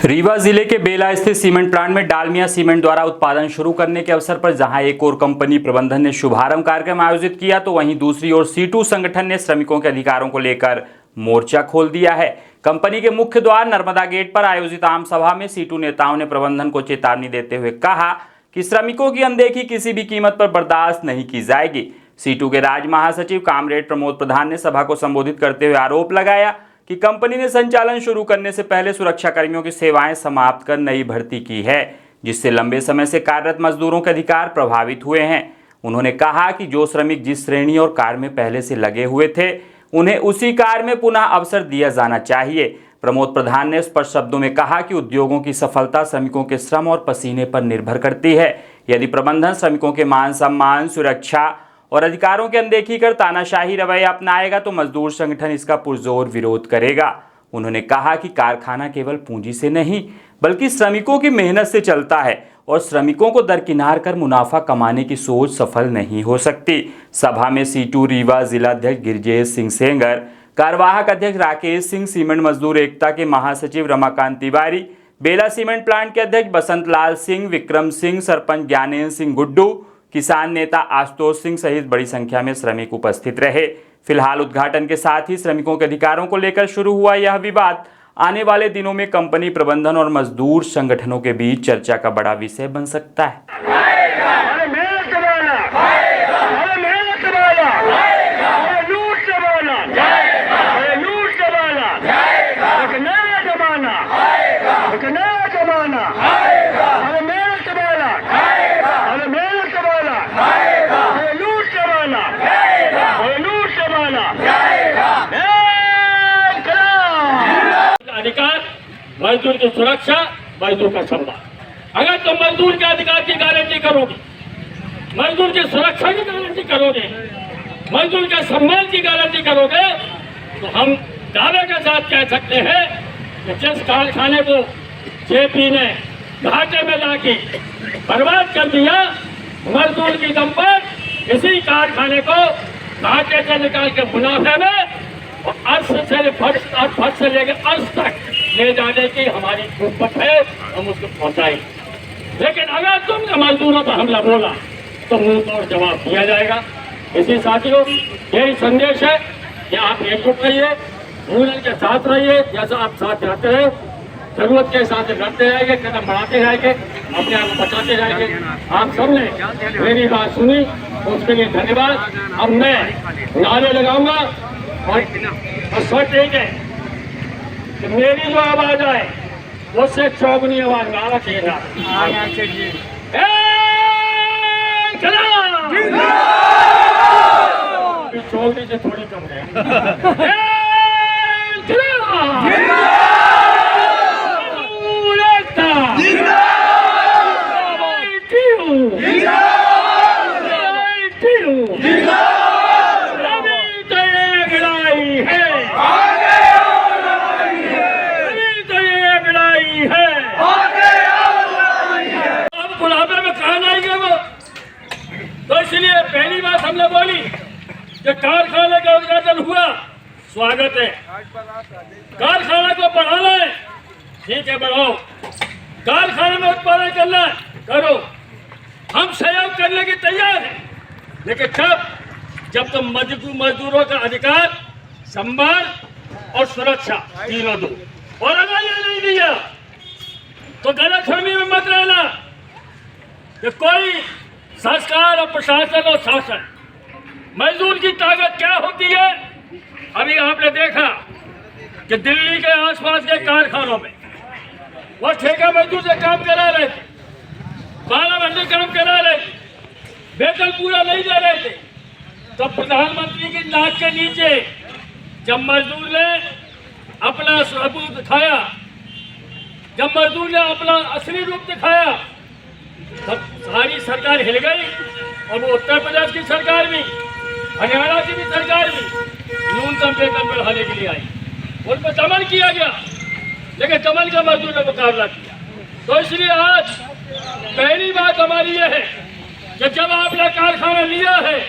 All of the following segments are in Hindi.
रीवा जिले के बेला स्थित सीमेंट प्लांट में डालमिया सीमेंट द्वारा उत्पादन शुरू करने के अवसर पर जहां एक और कंपनी प्रबंधन ने शुभारंभ कार्यक्रम आयोजित किया, तो वहीं दूसरी ओर सीटू संगठन ने श्रमिकों के अधिकारों को लेकर मोर्चा खोल दिया है। कंपनी के मुख्य द्वार नर्मदा गेट पर आयोजित आम सभा में सीटू नेताओं ने प्रबंधन को चेतावनी देते हुए कहा कि श्रमिकों की अनदेखी किसी भी कीमत पर बर्दाश्त नहीं की जाएगी। सीटू के राज्य महासचिव कामरेड प्रमोद प्रधान ने सभा को संबोधित करते हुए आरोप लगाया कि कंपनी ने संचालन शुरू करने से पहले सुरक्षा कर्मियों की सेवाएं समाप्त कर नई भर्ती की है, जिससे लंबे समय से कार्यरत मजदूरों के अधिकार प्रभावित हुए हैं। उन्होंने कहा कि जो श्रमिक जिस श्रेणी और कार्य में पहले से लगे हुए थे, उन्हें उसी कार्य में पुनः अवसर दिया जाना चाहिए। प्रमोद प्रधान ने स्पष्ट शब्दों में कहा कि उद्योगों की सफलता श्रमिकों के श्रम और पसीने पर निर्भर करती है। यदि प्रबंधन श्रमिकों के मान सम्मान, सुरक्षा और अधिकारों की अनदेखी कर तानाशाही रवैया अपनाएगा तो मजदूर संगठन इसका पुरजोर विरोध करेगा। उन्होंने कहा कि कारखाना केवल पूंजी से नहीं बल्कि श्रमिकों की मेहनत से चलता है और श्रमिकों को दरकिनार कर मुनाफा कमाने की सोच सफल नहीं हो सकती। सभा में सीटू रीवा जिलाध्यक्ष गिरजेश सिंह सेंगर, कार्यवाहक अध्यक्ष राकेश सिंह, सीमेंट मजदूर एकता के महासचिव रमाकांत तिवारी, बेला सीमेंट प्लांट के अध्यक्ष बसंत लाल सिंह, विक्रम सिंह, सरपंच ज्ञानेन्द्र सिंह गुड्डू, किसान नेता आशुतोष सिंह सहित बड़ी संख्या में श्रमिक उपस्थित रहे। फिलहाल उद्घाटन के साथ ही श्रमिकों के अधिकारों को लेकर शुरू हुआ यह विवाद आने वाले दिनों में कंपनी प्रबंधन और मजदूर संगठनों के बीच चर्चा का बड़ा विषय बन सकता है। अधिकार, मजदूर की सुरक्षा, मजदूर का सम्मान। अगर तुम मजदूर के अधिकार की गारंटी करोगे, मजदूर की सुरक्षा की गारंटी करोगे, मजदूर के सम्मान की गारंटी करोगे, तो हम दावे के साथ कह सकते हैं कि जिस कारखाने को जेपी ने घाटे में लाके बर्बाद कर दिया, मजदूर की दम पर इसी कारखाने को घाटे से निकाल के मुनाफे में और अर्थ से फर्श से लेकर अर्थ तक ले जाने की हमारी कुव्वत है, हम उसको पहुंचाएंगे। लेकिन अगर तुमने मजदूरों पर हमला बोला तो मुंह तोड़ जवाब दिया जाएगा। इसी साथियों, यही संदेश है कि आप एकजुट रहिए, यूनियन के साथ रहिए, जैसा आप साथ रहते रहे, जरूरत के साथ लड़ते रहेंगे, कदम बढ़ाते रहेंगे, अपने आप को बचाते रहेंगे। आप सबने मेरी बात सुनी, उसके लिए धन्यवाद। अब मैं नारे लगाऊंगा और शर्त एक है कि मेरी जो आवाज आए उससे चौगुनी आवाज नारा चाहिए। चौगुनी से थोड़ी कम है। तो इसलिए पहली बात हमने बोली कि कारखाने का उद्घाटन हुआ, स्वागत है। कारखाने को बढ़ाना है, ठीक है, बढ़ाओ। कारखाने में उत्पादन करना है, करो, हम सहयोग करने की तैयार हैं। लेकिन जब तुम मजदूरों का अधिकार, सम्मान और सुरक्षा तीनों दो, और अगर ये नहीं दिया तो गलतफहमी में मत रहना कि कोई संस्कार और प्रशासन और शासन। मजदूर की ताकत क्या होती है? अभी आपने देखा कि दिल्ली के आसपास के कारखानों में वो ठेका मजदूर से काम करा रहे थे, 12 घंटे काम करा रहे थे, वेतन पूरा नहीं दे रहे थे। तो प्रधानमंत्री की नाक के नीचे जब मजदूर ने अपना सबूत दिखाया, जब मजदूर ने अपना असली रूप दिखाया, तब सारी सरकार हिल गई। और वो उत्तर प्रदेश की सरकार भी, हरियाणा की भी सरकार भी न्यूनतम वेतन बढ़ाने के लिए आई, उन पर दमन किया गया, लेकिन दमन का मजदूर ने मुकाबला किया। तो इसलिए आज पहली बात हमारी यह है कि जब आपने कारखाना लिया है,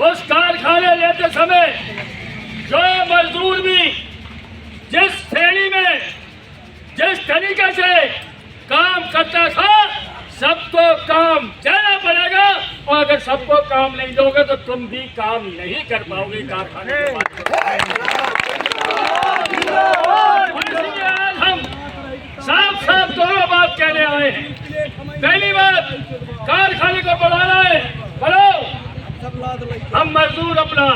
उस कारखाने लेते समय जो मजदूर भी जिस श्रेणी में जिस तरीके से काम करता था सबको काम देना पड़ेगा, और अगर सबको काम नहीं दोगे तो तुम भी काम नहीं कर पाओगे कारखाने के इसलिए आज हम साफ साफ दोनों बात कहने आए हैं। पहली बात, कारखाने को बढ़ाना है, बढ़ाओ। हम मजदूर अपना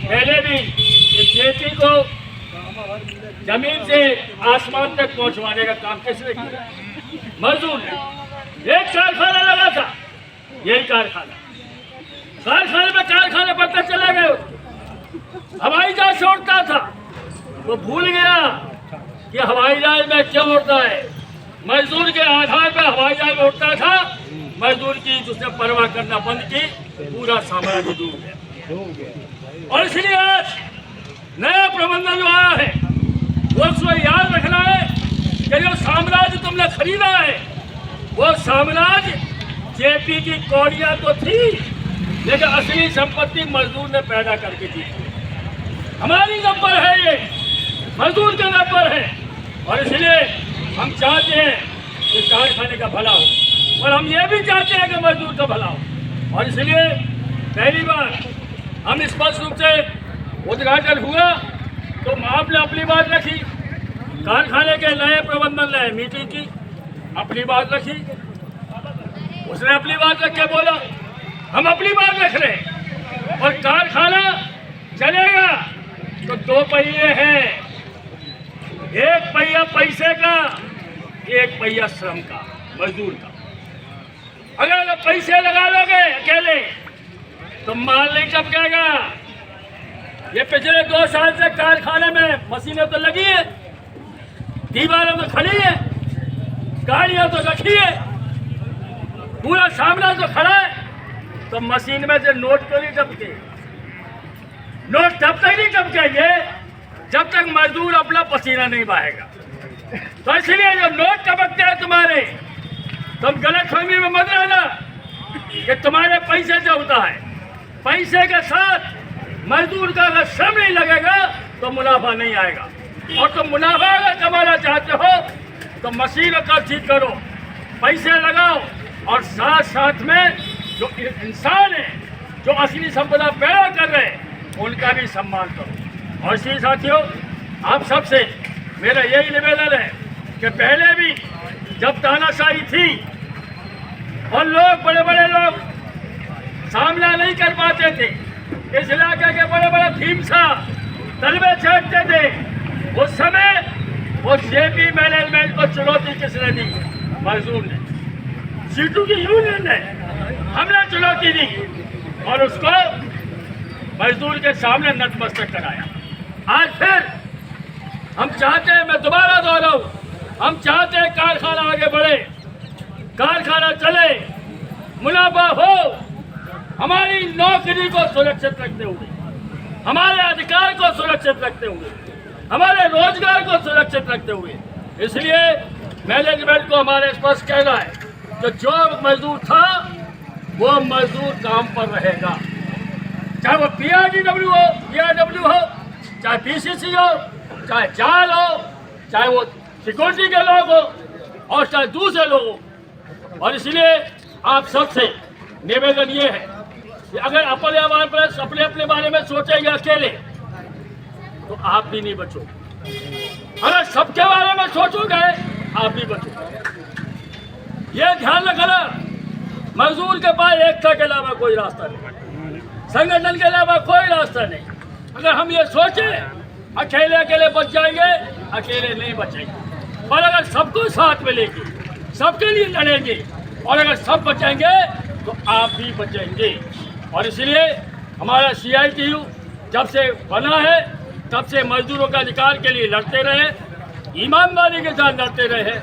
पहले भी खेती को जमीन से आसमान तक पहुंचवाने का काम किसने किया? मजदूर ने। एक कारखाना लगा था, यही कारखाने में कारखाने बढ़ते चले गए। हवाई जहाज छोड़ता था, वो भूल गया कि हवाई जहाज में क्या होता है। मजदूर के आधार पर हवाई जहाज उड़ता था, मजदूर की उसने परवाह करना बंद की, पूरा साम्राज्य डूब गया। और इसलिए आज नया प्रबंधन जो आया है वो उसको याद रखना है कि जो साम्राज्य तुमने खरीदा है वो साम्राज्य जेपी की कौड़ियां तो थी, लेकिन असली संपत्ति मजदूर ने पैदा करके दी। हमारी नंबर है, ये मजदूर का नंबर है, और इसलिए हम चाहते हैं कि कारखाने का भला हो, और हम ये भी चाहते हैं कि मजदूर का भला हो। और इसलिए पहली बार हम स्पष्ट रूप से उद्घाटन हुआ तो आपने अपनी बात रखी, कारखाने के नए प्रबंधन ने मीटिंग की, अपनी बात रखी, उसने अपनी बात रख के बोला, हम अपनी बात रख रहे हैं। और कारखाना चलेगा तो दो पहिए हैं, एक पहिया पैसे का, एक पहिया श्रम का, मजदूर का। अगर पैसे लगा लोगे अकेले तो माल नहीं टपकेगा। ये पिछले 2 साल से कारखाने में मशीनें तो लगी है, दीवारें तो खड़ी है, गाड़ियां तो रखी है, पूरा सामना तो खड़ा है, तो मशीन में से नोट क्यों नहीं टपके? नोट तब तक नहीं टपकेंगे जब तक मजदूर अपना पसीना नहीं बहाएगा। तो इसलिए जब नोट टपकते हैं तुम्हारे, तुम गलतफहमी में मत रहना कि तुम्हारे पैसे से होता है। पैसे के साथ मजदूर का अगर श्रम नहीं लगेगा तो मुनाफा नहीं आएगा, और तुम मुनाफा अगर कमाना चाहते हो तो मशीन का ठीक करो, पैसे लगाओ, और साथ साथ में जो इंसान है जो असली संपदा पैदा कर रहे हैं उनका भी सम्मान करो। और इसी साथियों, आप सबसे मेरा यही निवेदन है कि पहले भी जब तानाशाही थी और लोग बड़े बड़े लोग सामना नहीं कर पाते थे, इस इलाके के बड़े बड़े भीमसा तलबे छेड़ते थे, उस समय वो जेपी मैनेजमेंट को चुनौती किसने दी? मजदूर ने, सीटू की यूनियन ने, हमने चुनौती दी और उसको मजदूर के सामने नतमस्तक कराया। आज फिर हम चाहते हैं, मैं दोबारा दोहराऊं, हम चाहते हैं कारखाना आगे बढ़े, कारखाना चले, मुनाफा हो, हमारी नौकरी को सुरक्षित रखते हुए, हमारे अधिकार को सुरक्षित रखते हुए, हमारे रोजगार को सुरक्षित रखते हुए। इसलिए मैनेजमेंट को हमारे स्पष्ट कहना है कि जो मजदूर था वो मजदूर काम पर रहेगा, चाहे वो पीआरडब्ल्यू हो, चाहे पीसीसी हो, चाहे जाल हो, चाहे वो सिक्योरिटी के लोग हो, और चाहे दूसरे लोग हो। और इसलिए आप सबसे निवेदन ये है कि अगर अपने अपने बारे में सोचेंगे अकेले तो आप भी नहीं बचोगे, अगर सबके बारे में सोचोगे आप भी बचोगे। ये ध्यान रखना, मजदूर के पास एकता के अलावा कोई रास्ता नहीं, संगठन के अलावा कोई रास्ता नहीं। अगर हम ये सोचें अकेले अकेले बच जाएंगे, अकेले नहीं बचेंगे, और अगर सबको साथ में लेके सबके लिए लड़ेंगे और अगर सब बचेंगे तो आप भी बचेंगे। और इसलिए हमारा CITU जब से बना है तब से मजदूरों के अधिकार के लिए लड़ते रहे, ईमानदारी के साथ लड़ते रहे।